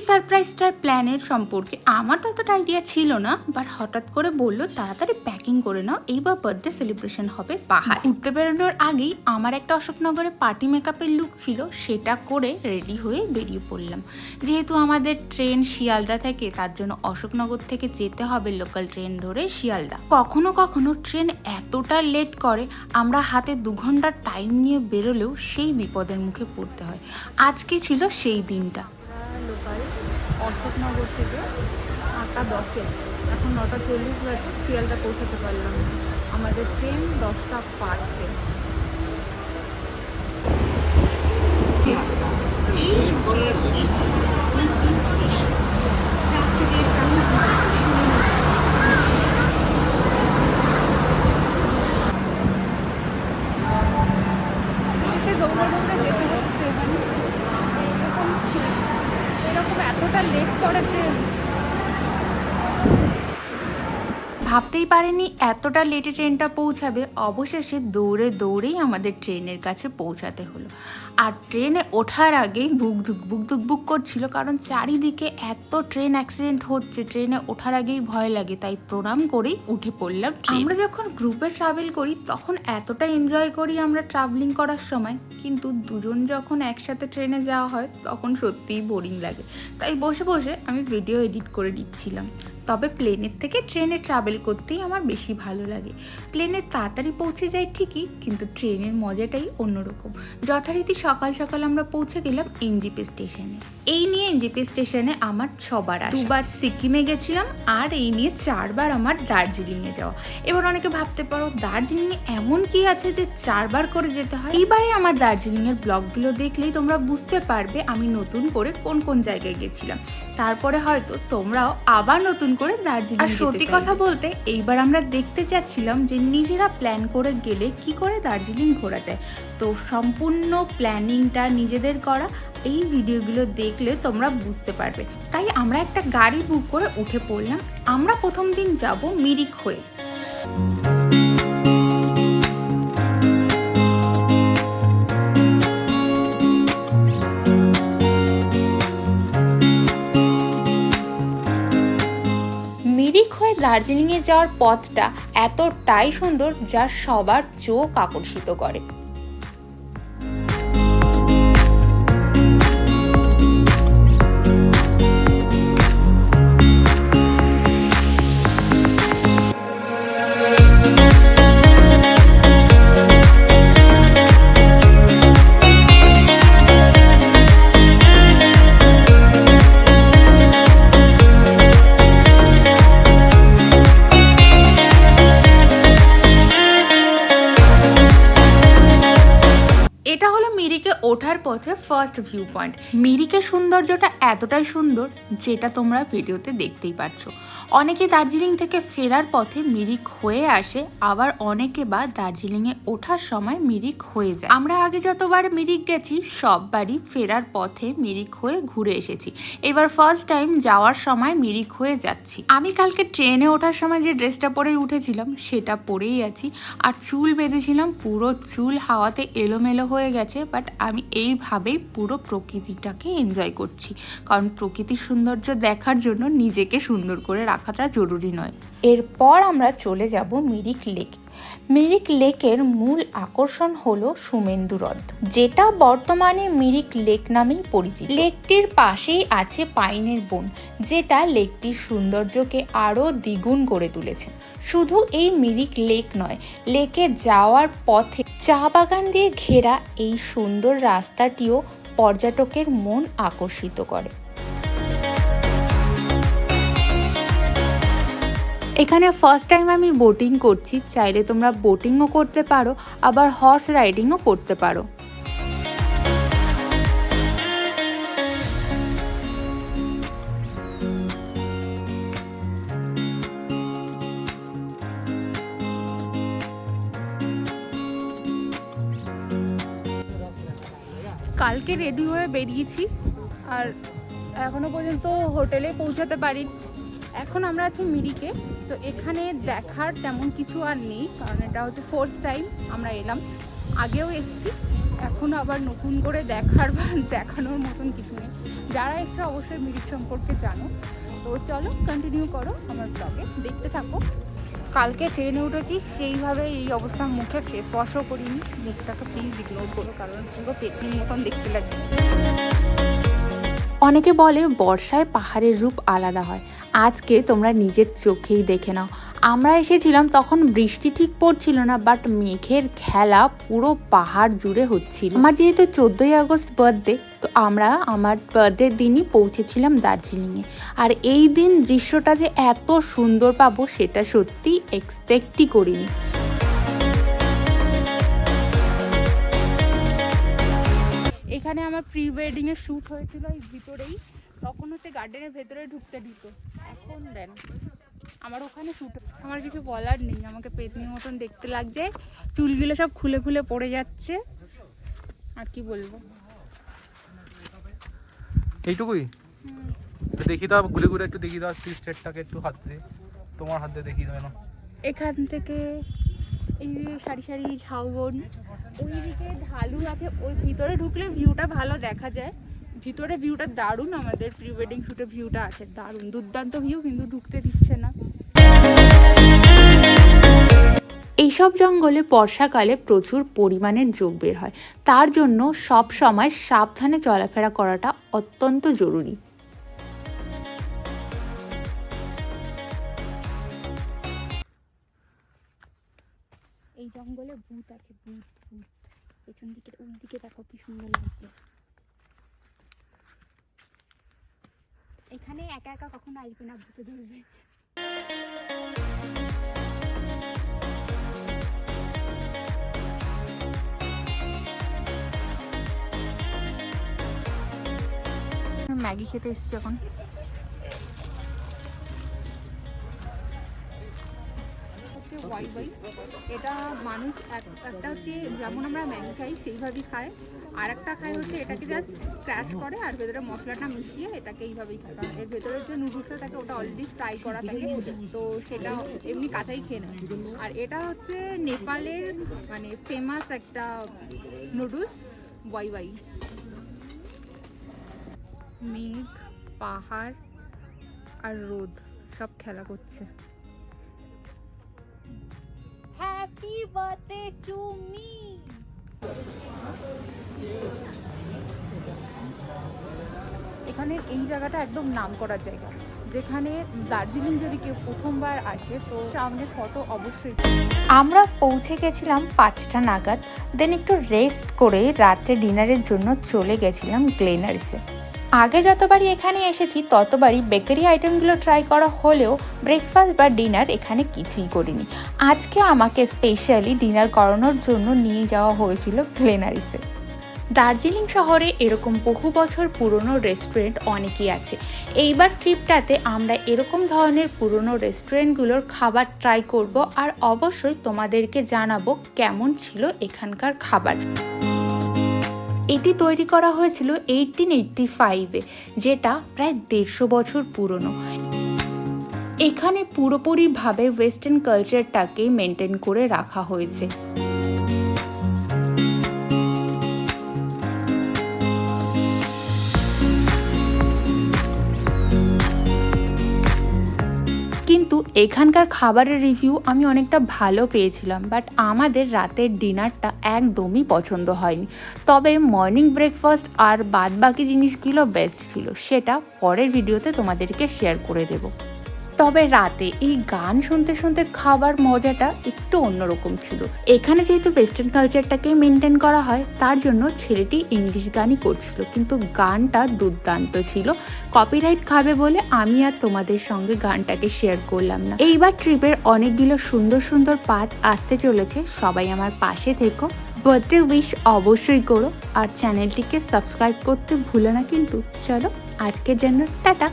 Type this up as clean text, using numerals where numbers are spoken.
সারপ্রাইজটার প্ল্যানের সম্পর্কে আমার তো অতটা আইডিয়া ছিল না, বাট হঠাৎ করে বললো তাড়াতাড়ি প্যাকিং করে নাও, এইবার বার্থডে সেলিব্রেশন হবে পাহাড়। ঘুরতে বেরোনোর আগেই আমার একটা অশোকনগরে পার্টি মেকআপের লুক ছিল, সেটা করে রেডি হয়ে বেরিয়ে পড়লাম। যেহেতু আমাদের ট্রেন শিয়ালদা থেকে, তার জন্য অশোকনগর থেকে যেতে হবে লোকাল ট্রেন ধরে শিয়ালদা। কখনো কখনো ট্রেন এতটা লেট করে আমরা হাতে 2 ঘন্টার টাইম নিয়ে বেরোলেও সেই বিপদের মুখে পড়তে হয়। আজকে ছিল সেই দিনটা। লোকাল অশোকনগর থেকে 8:10, এখন 9:40 বাজে, শিয়ালদা পৌঁছাতে পারলাম না। আমাদের ট্রেন 10:05-এ। এতটা লেট করে ট্রেন, ভাবতেই পারিনি এতটা লেটে ট্রেনটা পৌঁছাবে। অবশেষে দৌড়ে দৌড়েই আমাদের ট্রেনের কাছে পৌঁছাতে হলো। আর ট্রেনে ওঠার আগেই বুক করছিল, কারণ চারিদিকে এত ট্রেন অ্যাক্সিডেন্ট হচ্ছে, ট্রেনে ওঠার আগেই ভয় লাগে। তাই প্রণাম করেই উঠে পড়লাম। আমরা যখন গ্রুপে ট্রাভেল করি তখন এতটা এনজয় করি আমরা ট্রাভেলিং করার সময়, কিন্তু দুজন যখন একসাথে ট্রেনে যাওয়া হয় তখন সত্যিই বোরিং লাগে। তাই বসে বসে আমি ভিডিও এডিট করে দিচ্ছিলাম। তবে প্লেনের থেকে ট্রেনে ট্রাভেল করতেই আমার বেশি ভালো লাগে। প্লেনে তাড়াতাড়ি পৌঁছে যায় ঠিকই, কিন্তু ট্রেনের মজাটাই অন্যরকম। যথারীতি সকাল সকাল আমরা পৌঁছে গেলাম এনজেপি স্টেশনে। এই নিয়ে এনজেপি স্টেশনে আমার 6বার আসা। 2বার সিকিমে গেছিলাম, আর এই নিয়ে 4বার আমার দার্জিলিংয়ে যাওয়া। এবার অনেকে ভাবতে পারো দার্জিলিংয়ে এমন কি আছে যে 4বার করে যেতে হয়। এইবারে আমার দার্জিলিংয়ের ব্লগগুলো দেখলেই তোমরা বুঝতে পারবে আমি নতুন করে কোন কোন জায়গায় গেছিলাম। তারপরে হয়তো তোমরাও আবার নতুন করে দার্জিলিং। আর সত্যি কথা বলতে এইবার আমরা দেখতে যাচ্ছিলাম যে নিজেরা প্ল্যান করে গেলে কি করে দার্জিলিং ঘোরা যায়। তো সম্পূর্ণ প্ল্যানিংটা নিজেদের করা, এই ভিডিওগুলো দেখলে তোমরা বুঝতে পারবে। তাই আমরা একটা গাড়ি বুক করে উঠে পড়লাম। আমরা প্রথম দিন যাব মিরিক হয়ে। দার্জিলিংয়ে যাওয়ার পথটা এতটাই সুন্দর যা সবার চোখ আকর্ষিত করে। ওঠার পথে ফার্স্ট ভিউ পয়েন্ট। মিরিকের সৌন্দর্যটা এতটাই সুন্দর যেটা তোমরা ভিডিওতে দেখতেই পাচ্ছ। অনেকে দার্জিলিং থেকে ফেরার পথে মিরিক হয়ে আসে, আবার অনেকে বা দার্জিলিংয়ে ওঠার সময় মিরিক হয়ে যায়। আমরা আগে যতবার মিরিক গেছি সববারই ফেরার পথে মিরিক হয়ে ঘুরে এসেছি। এবার ফার্স্ট টাইম যাওয়ার সময় মিরিক হয়ে যাচ্ছি। আমি কালকে ট্রেনে ওঠার সময় যে ড্রেসটা পরে উঠেছিলাম সেটা পরেই আছি, আর চুল বেঁধেছিলাম, পুরো চুল হাওয়াতে এলোমেলো হয়ে গেছে। বাট আমি এইভাবেই পুরো প্রকৃতিটাকে এনজয় করছি, কারণ প্রকৃতির সৌন্দর্য দেখার জন্য নিজেকে সুন্দর করে রাখাটা জরুরি নয়। এরপর আমরা চলে যাব মিরিক লেক। মিরিক লেকের মূল আকর্ষণ হলো সুমেন্দু হ্রদ, যেটা বর্তমানে মিরিক লেক নামেই পরিচিত। লেকটির পাশেই আছে পাইনের বন, যেটা লেকটির সৌন্দর্যকে আরো দ্বিগুণ করে তুলেছে। শুধু এই মিরিক লেক নয়, লেকে যাওয়ার পথে চা বাগান দিয়ে ঘেরা এই সুন্দর রাস্তাটিও পর্যটকের মন আকর্ষিত করে। এখানে ফার্স্ট টাইম আমি বোটিং করছি, চাইলে তোমরা বোটিংও করতে পারো, আবার হর্স রাইডিংও করতে পারো। কালকে রেডি হয়ে বেরিয়েছি, আর এখনো পর্যন্ত হোটেলে পৌঁছাতে পারিনি। এখন আমরা আছি মিরিকে। তো এখানে দেখার তেমন কিছু আর নেই, কারণ এটা হচ্ছে 4th টাইম আমরা এলাম। আগেও এসেছি, এখন আবার নতুন করে দেখার বা দেখানোর মতন কিছু নেই। যারা এসছে অবশ্যই মিরিক সম্পর্কে জানো। তো চলো কন্টিনিউ করো আমার ব্লগে, দেখতে থাকো। কালকে ট্রেনে উঠেছি, সেইভাবে এই অবস্থা, মুখে ফেস ওয়াশও করিনি। মুখটাকে প্লিজ ইগনোর করো, কারণ পুরো পেতনির মতন দেখতে লাগছে। অনেকে বলে বর্ষায় পাহাড়ের রূপ আলাদা হয়, আজকে তোমরা নিজের চোখেই দেখে নাও। আমরা এসেছিলাম তখন বৃষ্টি ঠিক পড়ছিল না, বাট মেঘের খেলা পুরো পাহাড় জুড়ে হচ্ছিল। আমার যেহেতু 14ই আগস্ট বার্থডে, তো আমরা আমার বার্থডের দিনই পৌঁছেছিলাম দার্জিলিংয়ে। আর এই দিন দৃশ্যটা যে এত সুন্দর পাবো সেটা সত্যি এক্সপেক্টই করিনি। এখানে আমার প্রি ওয়েডিংয়ের শ্যুট হয়েছিল এই ভিতরেই, তখন হচ্ছে গার্ডেনের ভেতরে ঢুকতে দিত। এখন দেন আমার ওখানে শ্যুট, আমার কিছু বলার নেই, আমাকে পেতনির মতন দেখতে লাগছে, চুলগুলো সব খুলে খুলে পড়ে যাচ্ছে, আর কি বলবো। এইটুকুই দেখি দাও, ঘুরে ঘুরে একটু দেখি দাও স্টেটটাকে, একটু হাত দিয়ে, তোমার হাত দিয়ে দেখি দাও না। এখান থেকে এই সারি সারি ঝাউবন, ওইদিকে ঢালু আছে, ওই ভিতরে ঢুকলে ভিউটা ভালো দেখা যায়। ভিতরে ভিউটা দারুণ, আমাদের প্রি ওয়েডিং শ্যুটে ভিউটা আছে দারুণ, দুর্দান্ত ভিউ, কিন্তু ঢুকতে দিচ্ছে না। এইসব জঙ্গলে বর্ষাকালে প্রচুর পরিমাণে যোগ বের হয়, তার জন্য সব সময় সাবধানে চলাফেরা করাটা অত্যন্ত জরুরি। এই জঙ্গলে ভূত আছে, ভূত ভূত। পেছন দিকে ওই দিকে দেখো কি সুন্দর লাগছে। এখানে একা একা কখনো আসবে না, ভূতে ধরবে। ম্যাগি খেতে এসেছি এখন। ওয়াই ওয়াই, এটা মানুষ একটা হচ্ছে যেমন আমরা ম্যাগি খাই সেইভাবেই খায়, আর একটা খায় হচ্ছে এটাকে জাস্ট ক্র্যাশ করে আর ভেতরে মশলাটা মিশিয়ে এটাকে এইভাবেই খায়। কারণ এর ভেতরে যে নুডলসটা থাকে ওটা অলরেডি ফ্রাই করা থাকে, তো সেটা এমনি কাঁচাই খেয়ে নেয়। আর এটা হচ্ছে নেপালের মানে ফেমাস একটা নুডলস, ওয়াই ওয়াই। মেঘ, পাহাড় আর রোদ সব খেলা করছে। Happy birthday to me. এখানে এই জায়গাটা একদম নাম করার জায়গা, যেখানে দার্জিলিং যদি কেউ প্রথমবার আসে তো সামনে ফটো অবশ্যই। আমরা পৌঁছে গেছিলাম 5টা নাগাদ, দেন একটু রেস্ট করে রাত্রে ডিনারের জন্য চলে গেছিলাম গ্লেনারিসে। আগে যতবারই এখানে এসেছি ততবারই বেকারি আইটেমগুলো ট্রাই করা হলেও ব্রেকফাস্ট বা ডিনার এখানে কিছুই করিনি। আজকে আমাকে স্পেশালি ডিনার করানোর জন্য নিয়ে যাওয়া হয়েছিল গ্লেনারিসে। দার্জিলিং শহরে এরকম বহু বছর পুরনো রেস্টুরেন্ট অনেকই আছে। এইবার ট্রিপটাতে আমরা এরকম ধরনের পুরনো রেস্টুরেন্টগুলোর খাবার ট্রাই করব, আর অবশ্যই তোমাদেরকে জানাবো কেমন ছিল এখানকার খাবার। এটি তৈরি করা হয়েছিল 1885-এ, যেটা প্রায় 150 বছর পুরনো। এখানে পুরোপুরিভাবে ওয়েস্টার্ন কালচারটাকে মেনটেন করে রাখা হয়েছে। কিন্তু এখানকার খাবারের রিভিউ আমি অনেকটা ভালো পেয়েছিলাম, বাট আমাদের রাতের ডিনারটা একদমই পছন্দ হয়নি। তবে মর্নিং ব্রেকফাস্ট আর বাদবাকি জিনিসগুলো বেস্ট ছিল, সেটা পরের ভিডিওতে তোমাদেরকে শেয়ার করে দেব। তবে রাতে এই গান শুনতে শুনতে খাবার মজাটা একটু অন্যরকম ছিল। এখানে যেহেতু ওয়েস্টার্ন কালচারটাকে মেনটেন করা হয়, তার জন্য ছেলেটি ইংলিশ গানই করছিল, কিন্তু গানটা দুর্দান্ত ছিল। কপিরাইট খাবে বলে আমি আর তোমাদের সঙ্গে গানটাকে শেয়ার করলাম না। এইবার ট্রিপের অনেকগুলো সুন্দর সুন্দর পার্ট আসতে চলেছে, সবাই আমার পাশে থেকো। বার্থডে উইশ অবশ্যই করো, আর চ্যানেলটিকে সাবস্ক্রাইব করতে ভুলো না কিন্তু। চলো আজকের জন্য টাটা।